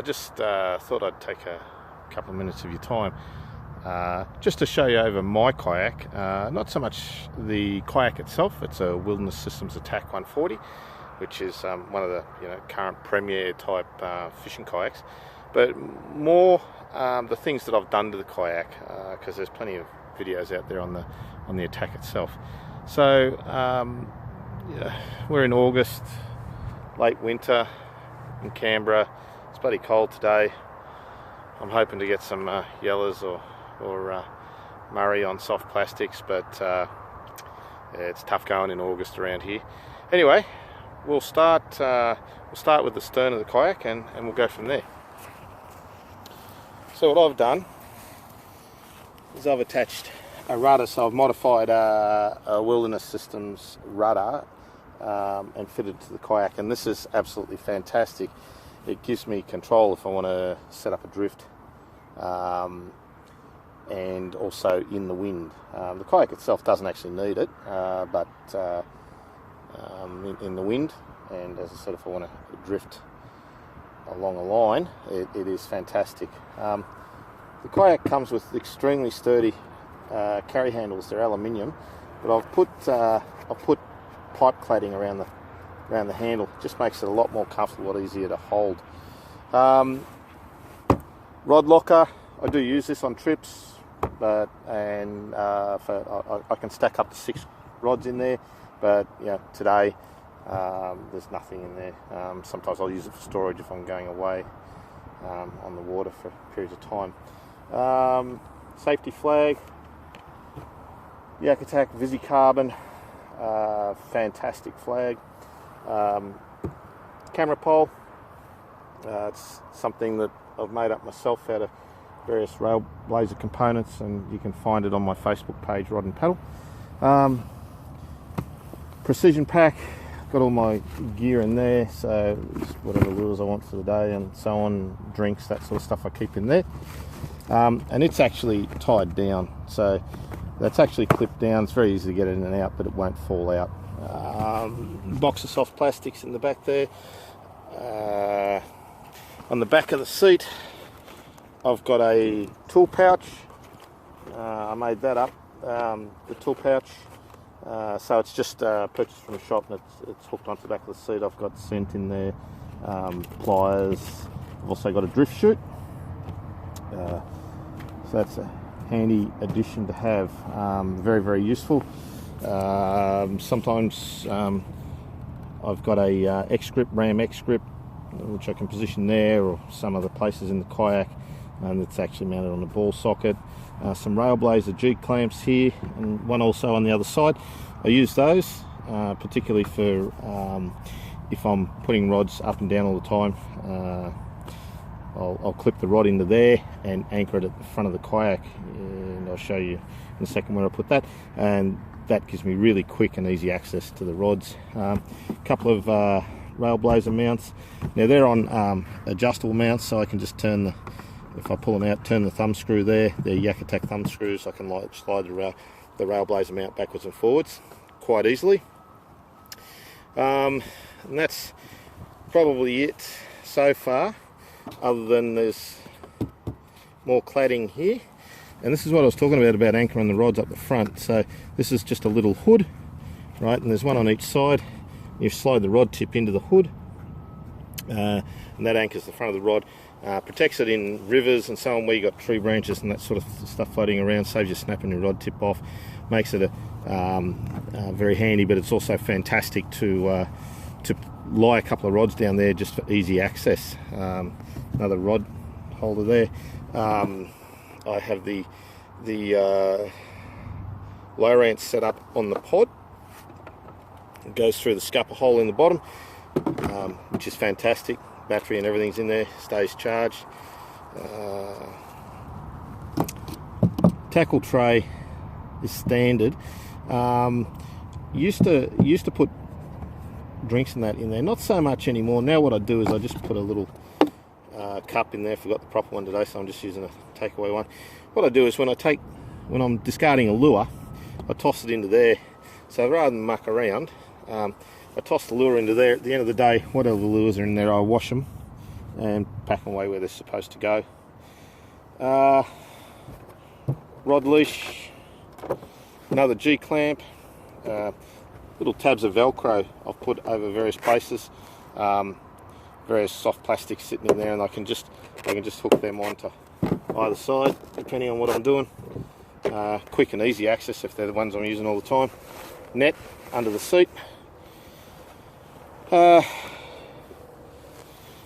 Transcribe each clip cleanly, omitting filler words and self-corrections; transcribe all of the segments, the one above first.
just thought I'd take a couple of minutes of your time just to show you over my kayak. Not so much the kayak itself. It's a Wilderness Systems ATAK 140, which is one of the current premier type fishing kayaks, but more the things that I've done to the kayak, because there's plenty of videos out there on the ATAK itself. So we're in August, late winter in Canberra. It's bloody cold today. I'm hoping to get some yellows or Murray on soft plastics, but yeah, it's tough going in August around here. Anyway, we'll start with the stern of the kayak and we'll go from there. So what I've done is I've attached a rudder, so I've modified a Wilderness Systems rudder and fitted to the kayak, and this is absolutely fantastic. It gives me control if I want to set up a drift, and also in the wind. The kayak itself doesn't actually need it, but in the wind, and as I said, if I want to drift along a line, it is fantastic. The kayak comes with extremely sturdy carry handles. They're aluminium, but I've put pipe cladding around the handle. Just makes it a lot more comfortable, a lot easier to hold. Rod locker, I do use this on trips, but I can stack up to 6 rods in there, but today there's nothing in there. Sometimes I'll use it for storage if I'm going away on the water for periods of time. Safety flag, Yak ATAK Visi Carbon, fantastic flag. Camera pole, it's something that I've made up myself out of various Railblazer components, and you can find it on my Facebook page, Rod and Paddle. Precision pack, got all my gear in there, so whatever lures I want for the day and so on, drinks, that sort of stuff I keep in there. And it's actually tied down, so that's actually clipped down. It's very easy to get in and out, but it won't fall out. Box of soft plastics in the back there. On the back of the seat, I've got a tool pouch. I made that up, the tool pouch. So it's just purchased from a shop, and it's hooked onto the back of the seat. I've got scent in there, pliers. I've also got a drift chute. So that's a handy addition to have. Very, very useful. Sometimes I've got a X-grip, Ram X-grip, which I can position there or some other places in the kayak, and it's actually mounted on a ball socket. Some Railblazer G clamps here, and one also on the other side. I use those particularly for if I'm putting rods up and down all the time. I'll clip the rod into there and anchor it at the front of the kayak, and I'll show you in a second where I put that, and that gives me really quick and easy access to the rods. A couple of Railblazer mounts. Now they're on adjustable mounts, so I can just turn if I pull them out, turn the thumb screw there. They're Yak ATAK thumb screws. I can slide the Railblazer mount backwards and forwards quite easily. And that's probably it so far, other than there's more cladding here. And this is what I was talking about anchoring the rods up the front. So this is just a little hood, right? And there's one on each side. You slide the rod tip into the hood, and that anchors the front of the rod. Protects it in rivers and so on, where you got tree branches and that sort of stuff floating around. Saves you snapping your rod tip off. Makes it very handy, but it's also fantastic to lie a couple of rods down there just for easy access. Another rod holder there. I have the Lowrance set up on the pod. It goes through the scupper hole in the bottom, which is fantastic. Battery and everything's in there, stays charged. Tackle tray is standard. Used to put drinks and that in there, not so much anymore. Now what I do is I just put a little cup in there. Forgot the proper one today, so I'm just using a takeaway one. What I do is when I'm discarding a lure, I toss it into there. So rather than muck around, I toss the lure into there. At the end of the day, whatever the lures are in there, I wash them and pack them away where they're supposed to go. Rod leash, another G-clamp, little tabs of Velcro I've put over various places, various soft plastics sitting in there, and I can just hook them onto either side depending on what I'm doing. Quick and easy access if they're the ones I'm using all the time. Net under the seat. So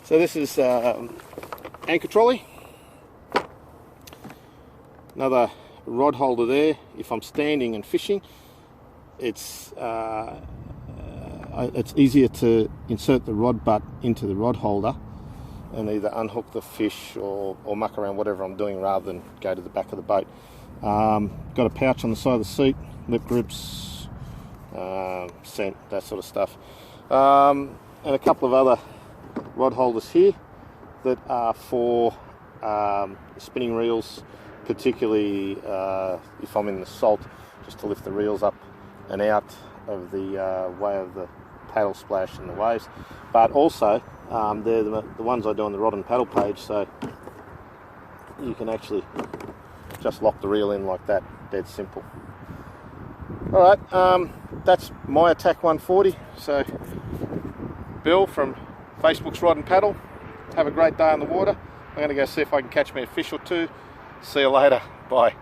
this is anchor trolley. Another rod holder there. If I'm standing and fishing, it's easier to insert the rod butt into the rod holder and either unhook the fish or muck around whatever I'm doing rather than go to the back of the boat. Got a pouch on the side of the seat, lip grips, scent, that sort of stuff, and a couple of other rod holders here that are for spinning reels, particularly if I'm in the salt, just to lift the reels up and out of the way of the paddle splash and the waves. But also they're the ones I do on the rod and paddle page, so you can actually just lock the reel in like that, dead simple. Alright, that's my ATAK 140. So Bill from Facebook's Rod and Paddle, have a great day on the water. I'm going to go see if I can catch me a fish or two. See you later, bye.